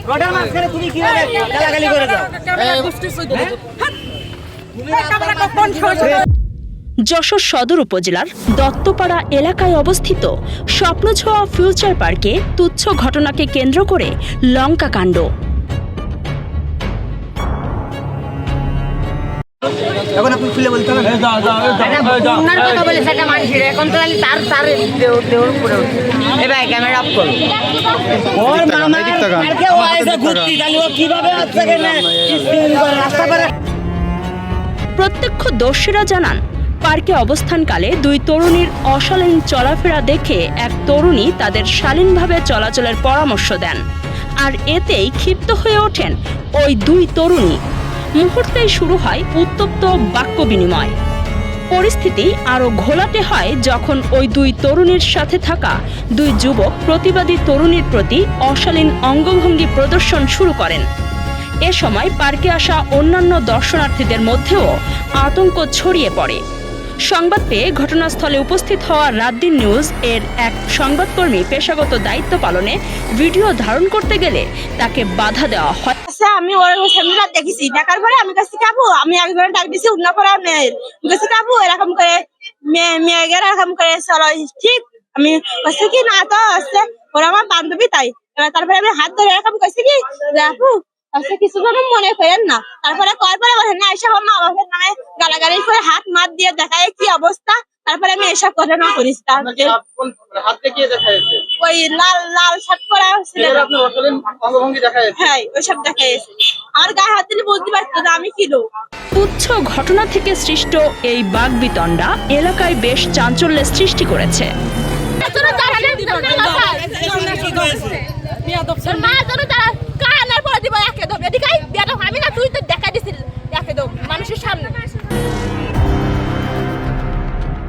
রোডের মাঝখানে তুমি কিভাবে গালাগালি করে দাও? যশোর সদর উপজেলার দত্তপাড়া এলাকায় অবস্থিত স্বপ্নছোঁয়া ফিউচার পার্কে তুচ্ছ ঘটনাকে কেন্দ্র করে লঙ্কা কাণ্ড। এখন আপনি খুলে বলতে হবে উনার কথা বলে সেটা মানুষের এখন তো তার তার দেওয়ার উপরে এ ভাই ক্যামেরা অফ করো। ওর মামা কালকে ও আইসা ঘুরতি জানি ও কিভাবে আসছে কেনে রাস্তা পারে। প্রত্যক্ষদর্শীরা জানান, পার্কে অবস্থানকালে দুই তরুণীর অশালীন চলাফেরা দেখে এক তরুণী তাদের শালীনভাবে চলাচলের পরামর্শ দেন, আর এতেই ক্ষিপ্ত হয়ে ওঠেন ওই দুই তরুণী। মুহূর্তেই শুরু হয় উত্তপ্ত বাক্য বিনিময়। পরিস্থিতি আরও ঘোলাটে হয় যখন ওই দুই তরুণীর সাথে থাকা দুই যুবক প্রতিবাদী তরুণীর প্রতি অশালীন অঙ্গভঙ্গি প্রদর্শন শুরু করেন। এ সময় পার্কে আসা অন্যান্য দর্শনার্থীদের মধ্যেও আতঙ্ক ছড়িয়ে পড়ে। সংবাদ পেয়ে ঘটনাস্থলে উপস্থিত হওয়া রাতদিন নিউজ এর এক সংবাদকর্মী পেশাগত দায়িত্ব পালনে ভিডিও ধারণ করতে গেলে তাকে বাধা দেওয়া হয়। আমি ওর সামনে দেখেছি, দেখার পরে আমি কাছে কাবু আমি একজনের ডাক দিছি উন্না করা মেয়ের কাছে কাবু এরকম করে মেয়েদের এরকম করে চলো ঠিক। আমি কাছে কি না তো আসছে ওরা আমার বান্ধবী তাই। তারপরে আমি হাত ধরে এরকম কাছে কি আপু আচ্ছা কিছু জন মনে করেন না। তারপরে কয়েকবার না এসব মা বাবার নামে গালাগালি করে হাত মাত দিয়ে দেখায় কি অবস্থা। তারপরে আমি এসব ঘটনা করিস। ওই লাল লাল শার্ট পরা হ্যাঁ ওইসব দেখা গেছে। আমার গায়ে হাত দিলে বুঝতে পারতো না আমি কি লোক। তুচ্ছ ঘটনা থেকে সৃষ্ট এই বাকবিতণ্ডা এলাকায় বেশ চাঞ্চল্যের সৃষ্টি করেছে।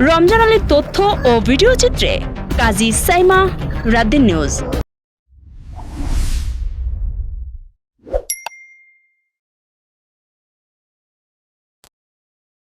রমজান আলীর তথ্য ও ভিডিও চিত্রে কাজী সাইমা, রাতদিন নিউজ।